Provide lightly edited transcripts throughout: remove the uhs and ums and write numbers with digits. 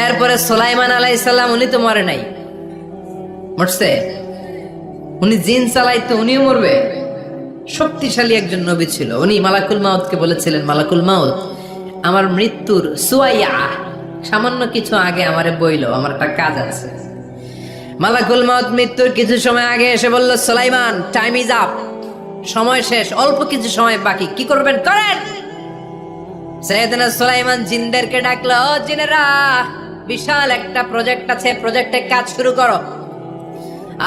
এরপরে সুলাইমান আলাইহিস সালাম, উনি তো মরে নাই, মরছে? উনি জিন চালাইতো, উনিও মরবে? শক্তিশালী একজন নবী ছিল। উনি মালাকুল মাউতকে বলেছিলেন, মালাকুল মাউত, আমার মৃত্যুর সুয়াইয়া, সামান্য কিছু আগে আমারে বইলো, আমার একটা কাজ আছে। মালাকুল মাউত মৃত্যুর কিছু সময় আগে এসে বলল, সুলাইমান, টাইম ইজ আপ, সময় শেষ, অল্প কিছু সময় বাকি, কি করবেন করেন। সাইয়েদনা সুলাইমান জিনদেরকে ডাকলো, ও জিনেরা, বিশাল একটা প্রজেক্ট আছে, প্রজেক্টে কাজ শুরু করো।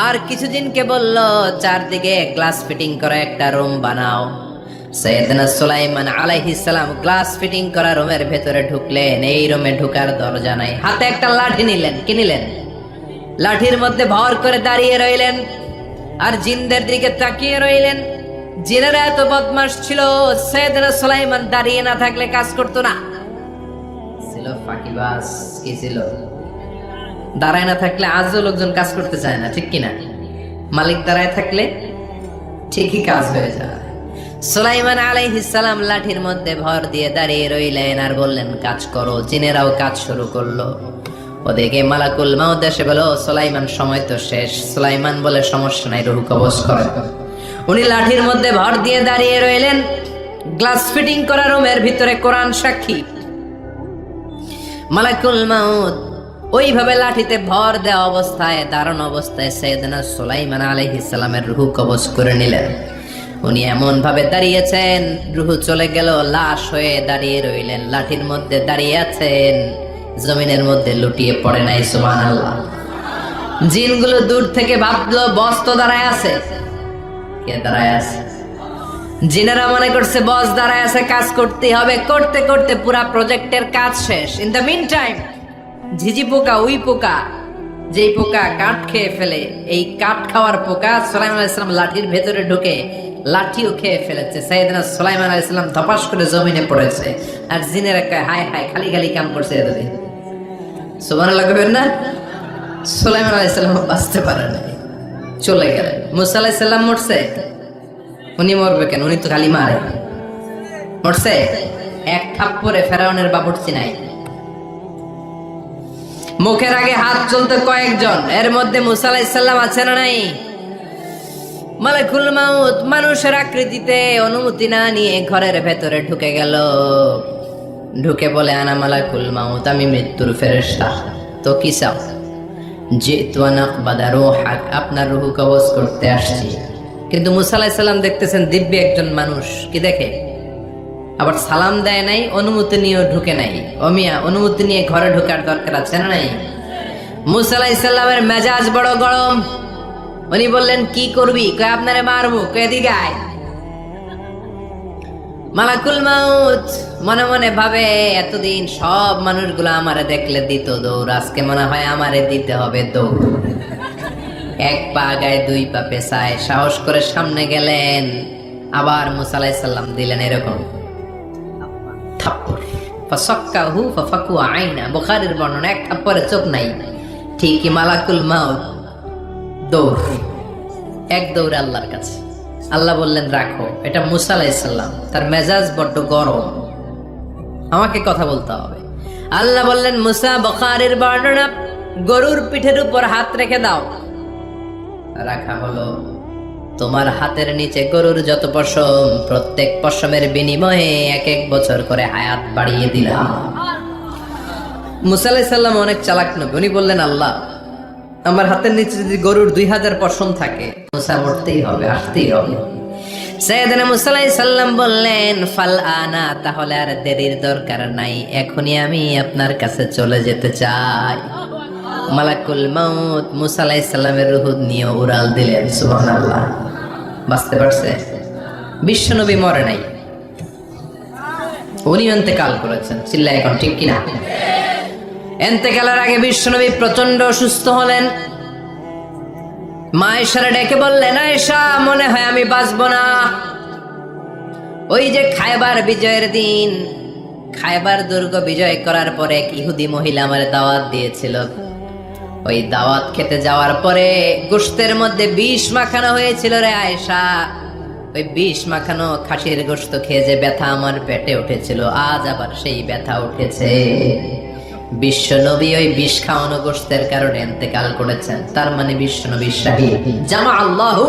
আর কিছু জিনকে বলল, চারদিকে গ্লাস ফিটিং করা একটা রুম বানাও। সাইয়েদনা সুলাইমান আলাইহিস সালাম গ্লাস ফিটিং করা রুমের ভেতরে ঢুকলেন। এই রুমে ঢুকার দরজা নাই, হাতে একটা লাঠি নিলেন। কি নিলেন? লাঠির মধ্যে ভর করে দাঁড়িয়ে রইলেন আর জিনদের দিকে তাকিয়ে রইলেন। জিনেরা এত বদমাশ ছিল, সাইয়েদনা সুলাইমান দাঁড়িয়ে না থাকলে কাজ করতো না। ছিল ফাঁকিবাজ। কি ছিল? দাঁড়ায় না থাকলে আজও লোকজন কাজ করতে চায় না, ঠিক কিনা? মালিক দাঁড়ায় থাকলে ঠিকই কাজ হয়ে যায়। সুলাইমান আলাইহিস সালাম লাঠির মধ্যে ভর দিয়ে দাঁড়িয়ে রইলেন আর বললেন, কাজ করো। জিনেরাও কাজ শুরু করলো। ওদিকে মালাকুল মাউত এসে বলো, সুলাইমান, সময় তো শেষ। সুলাইমান বলে, সমস্যা নাই, রূহ কবজ করে। উনি লাঠির মধ্যে ভর দিয়ে দাঁড়িয়ে রইলেন। গ্লাস ফিটিং করা রুমের ভিতরে কোরআন সাক্ষী। মালাকুল মাউত ওইভাবে লাঠিতে ভর দেওয়া অবস্থায়, দাঁড়ানো অবস্থায় সাইয়েদনা সুলাইমান আলাইহিস সালামের রূহ কবজ করে নিলেন। উনি এমন ভাবে দাঁড়িয়েছেন, রূহ চলে গেল, লাশ হয়ে দাঁড়িয়ে রইলেন। লাঠির মধ্যে দাঁড়িয়ে আছেন, জমিনের মধ্যে লুটিয়ে পড়ে নাই। সুবহানাল্লাহ। জিনগুলো দূর থেকে ভাবলো, বস তো দাঁড়ায় আছে। কে দাঁড়ায় আছে? জিনেরা মনে করছে বস দাঁড়ায় আছে, কাজ করতে হবে। করতে করতে পুরা প্রজেক্টের কাজ শেষ। ইন দ্য মিন টাইম, ঝিঝি পোকা, ওই পোকা যেই পোকা কাঠ খেয়ে ফেলে, এই কাঠ খাওয়ার পোকা সুলাইমান আলাইহিস সালাম লাঠির ভেতরে ঢুকে লাঠিও খেয়ে ফেলেছে। সাইয়েদনা সুলাইমান আলাইহিস সালাম ধপাস করে জমিনে পড়েছে। আর জিনেরা কয়, হায় হায়, খালি খালি কাম করছে এতদিন। সুবহানাল্লাহ কইবেন না? সুলাইমান আলাইহিস সালাম বাঁচতে পারে না, চলে গেলেন। মুসা আলাইহিস সালাম মরছে? উনি মরবে কেন? উনি তো খালি মারে। মরছে? এক থাপ্পড়ে ফেরাউনের বাবুর্চি নাই। মুখের আগে হাত চলতে কয়েকজন, এর মধ্যে মুসা আলাইহিস সালাম আছে না নাই? মালাকুল মাউত মানুষের আকৃতিতে অনুমতি না নিয়ে ঘরের ভেতরে ঢুকে গেল। ঢুকে বলে, আনা মালাকুল মাউত, আমি মৃত্যুর ফেরেশতা। তো কি চাও? জিতু আন আকবাদা রূহাক, আপনার রূহ কবজ করতে আসছি। কিন্তু মুসা আলাইহিস সালাম দেখতেছেন দিব্য একজন মানুষ, কি দেখে? আবার সালাম দেয় নাই, অনুমতি নিয়েও ঢুকে নাই। অমিয়া, অনুমতি নিয়ে ঘরে ঢোকার দরকার আছে না নাই? মুসা আলাইহিস সালামের মেজাজ বড় গরম। উনি বললেন, কি করবি? কয়, আপনারে মারবো। কয়, এদিকে আয়। মালাকুল মাউত মনে মনে ভাবে, এতদিন সব মানুষগুলো আমারে দেখলে দিত দৌড়, আজকে মনে হয় আমারে দিতে হবে দৌড়। এক পা গায়ে, দুই পা পেছায়, সাহস করে সামনে গেলেন। আবার মুসা আলাইহিস সালাম দিলেন এরকম থাপ্পড়। ফাসাক্কাহু ফাফাকু আইনা, বুখারীর বর্ণনা, এক থাপ্পড়ে চোখ নাই। ঠিকই মালাকুল মাউত দৌড়, এক দৌড়ে আল্লাহর কাছে। আল্লাহ বললেন, রাখো। এটা মুসা আলাইহিস সালাম, তার মেজাজ বড্ড গরম, আমাকে কথা বলতে হবে। আল্লাহ বললেন, মুসা, বুখারীর বর্ণনা, গরুর পিঠের উপর হাত রেখে দাও। রাখা হলো। তোমার হাতের নিচে গরুর যত পশম, প্রত্যেক পশমের বিনিময়ে এক এক বছর করে হায়াত বাড়িয়ে দিলাম। মুসা আলাইহিস সালাম অনেক চালাক নবী। উনি বললেন, আল্লাহ, আমার হাতের নিচে যদি গরুর 2000 পশম থাকে, মুসা মরতেই হবে, আসতেই হবে। সাইয়েদনা মুসা আলাইহিস সালাম বললেন, ফাল আনা, তাহলে আর দেরির দরকার নাই, এখনই আমি আপনার কাছে চলে যেতে চাই। মালাকুল মাউত মুসা আলাইহিস সালামের রূহ নিয়ে উড়াল দিলেন। সুবহানাল্লাহ। বাঁচতে পারছে? বিশ্বনবী মরে নাই, উনি ইন্তেকাল করেছেন। চিল্লায় এখন, ঠিক কিনা? ইন্তেকালের আগে বিশ্বনবী প্রচন্ড অসুস্থ হলেন। মা আয়েশারে ডেকে বললেন, আয়েশা, মনে হয় আমি বাঁচব না। ওই যে খায়বার বিজয়ের দিন, খায়বার দুর্গ বিজয় করার পরে এক ইহুদি মহিলা আমার দাওয়াত দিয়েছিল। ওই দাওয়াত খেতে যাওয়ার পরে গোশতের মধ্যে বিষ মাখানো হয়েছিল রে আয়েশা। ওই বিষ মাখানো খাসির গোশত খেয়ে যে ব্যথা আমার পেটে উঠেছিল, আজ আবার সেই ব্যথা উঠেছে। বিশ্বনবী ওই বিষ খাওয়ানো গোশতের কারণে ইন্তেকাল করেছেন, তার মানে বিশ্বনবী শাহীদ। জামা আল্লাহু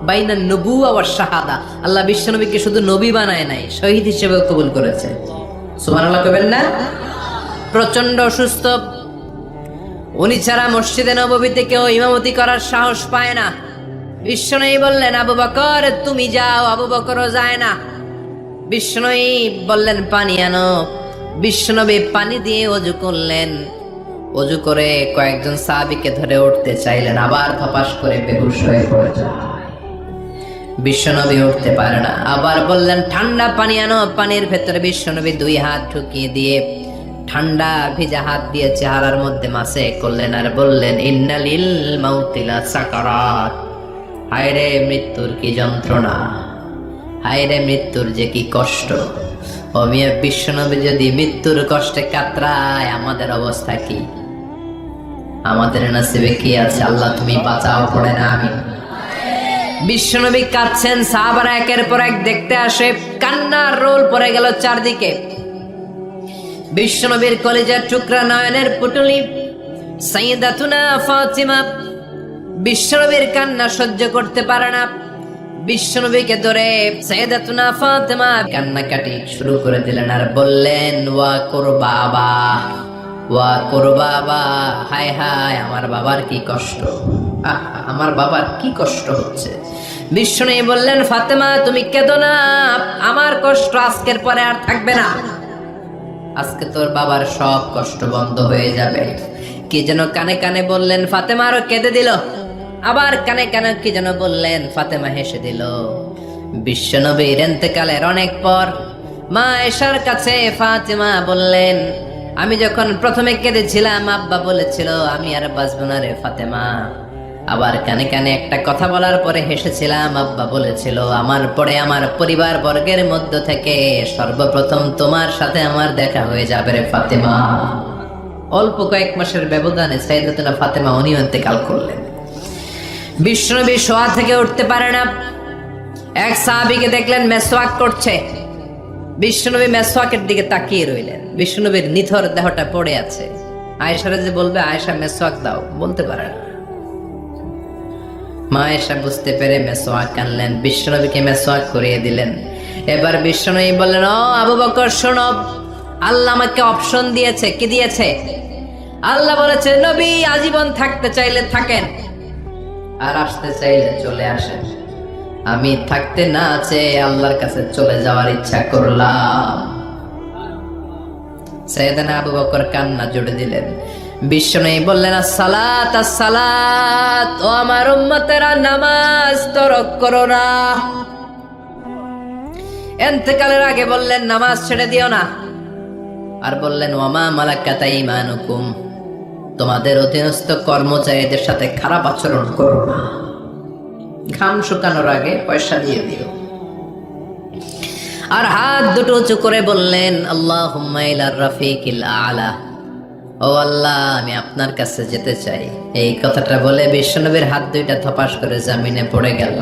বাইনান নবুওয়া ওয়াশ শাহাদা, আল্লাহ বিশ্বনবীকে শুধু নবী বানায় নাই, শহীদ হিসেবেও কবুল করেছে। সুবহানাল্লাহ কইবেন না? প্রচন্ড অসুস্থ, উনি ছাড়া মসজিদে নববীতে কেউ ইমামতি করার সাহস পায় না। বিশ্বনবী বললেন, আবু বকর তুমি যাও, আবু বকরও যায় না। বিশ্বনবী বললেন, পানি আনো। বিশ্বনবী পানি দিয়ে ওযু করলেন, ওযু করে কয়েকজন সাহাবীকে ধরে উঠতে চাইলেন, আবার ধপাস করে বেহুশ হয়ে পড়ে যায়। বিশ্বনবী উঠতে পারে না, আবার বললেন ঠান্ডা পানি আনো। পানির ভেতরে বিশ্বনবী 2 হাত ঢুকিয়ে দিয়ে ঠান্ডা ভিজা হাত দিয়ে চেহারার মধ্যে মাসে করলেন আর বললেন, ইন্নালিল মাউতি লা সাকারাত, হায় রে মৃত্যুর কি যন্ত্রণা, হায় রে মৃত্যুর যে কি কষ্ট। ও মিয়া, বিশ্বনবী যদি মৃত্যুর কষ্টে কাতরায়, আমাদের অবস্থা কি? আমাদের নসিবে কি আছে? আল্লাহ তুমি বাঁচাও, পড়ে না আমি। বিশ্বনবী কাঁদছেন, সাহাবারা একের পর এক দেখতে আসে, কান্নার রোল পড়ে গেল চারদিকে। বিশ্বনবীর কলিজার টুকরা নয়নের পুটুলি সাইয়্যিদাতুনা ফাতিমা বিশ্বনবীর কান্না সহ্য করতে পারে না। বিশ্বনবীকে ধরে সাইয়্যিদাতুনা ফাতিমা কান্নাকাটি শুরু করে দিলেন আর বললেন, ওয়া কুরবাবা, ওয়া কুরবাবা, হায় হায় আমার বাবার কি কষ্ট, আমার বাবার কি কষ্ট হচ্ছে। বিশ্বনবী বললেন, ফাতেমা তুমি কেঁদো না, আমার কষ্ট আজকের পরে আর থাকবে না, আজকে তোর বাবার সব কষ্ট বন্ধ হয়ে যাবে। কি যেন কানে কানে বললেন, ফাতেমা আরো কেঁদে দিল। আবার কানে কানে কি যেন বললেন, ফাতেমা হেসে দিল। বিশ্বনবীর ইন্তেকালের অনেক পর মা আয়েশার কাছে ফাতেমা বললেন, আমি যখন প্রথমে কেঁদেছিলাম আব্বা বলেছিল আমি আর বাঁচব না রে ফাতেমা। আবার কানে কানে একটা কথা বলার পরে হেসেছিলাম, আব্বা বলেছিল আমার পরে আমার পরিবার বর্গের মধ্য থেকে সর্বপ্রথম তোমার সাথে আমার দেখা হয়ে যাবে রে ফাতেমা। অল্প কয়েক মাসের ব্যবধানে সাইয়্যিদাতুনা ফাতেমা উনিও ইন্তেকাল করলেন। বিশ্বনবী শোয়া থেকে উঠতে পারে না। এক সাহাবীকে দেখলেন মেসওয়াক করছে, বিশ্বনবী মেসওয়াকের দিকে তাকিয়ে রইলেন। বিশ্বনবীর নিথর দেহটা পড়ে আছে। আয়েশারে যে বলবে আয়েশা মেসওয়াক দাও, বলতে পারে না। মা আয়েশা বুঝতে পেরে মেসওয়াক আনলেন, বিশ্বনবীকে মেসওয়াক করিয়ে দিলেন। এবার বিশ্বনবী বললেন, ও আবু বকর শোনো, আল্লাহ আমাকে অপশন দিয়েছে। কি দিয়েছে? আল্লাহ বলেছে নবী আজীবন থাকতে চাইলে থাকেন, আর আসতে চাইলে চলে আসেন। আমি থাকতে না চেয়ে আল্লাহর কাছে চলে যাওয়ার ইচ্ছা করলাম। সাইয়েদনা আবু বকর কান্না জুড়ে দিলেন। বিশ্বনবী বললেন, আসসালাত আসসালাত, ও আমার উম্মতেরা নামাজ তরক করো না। ইন্তেকালের আগে বললেন নামাজ ছেড়ে দিও না। আর বললেন, ওয়ামা মালাকাত আইমানুকুম, তোমাদের অধীনস্থ কর্মচারীদের সাথে খারাপ আচরণ করো না। ঘাম শুকানোর আগে পয়সা দিয়ে দিও। আর হাত দুটো উঁচু করে বললেন, আল্লাহুম্মা ইলার রাফিকিল আলা, ও আল্লাহ আমি আপনার কাছে যেতে চাই। এই কথাটা বলে বিশ্বনবীর হাত দুইটা ধপাস করে জমিনে পড়ে গেল।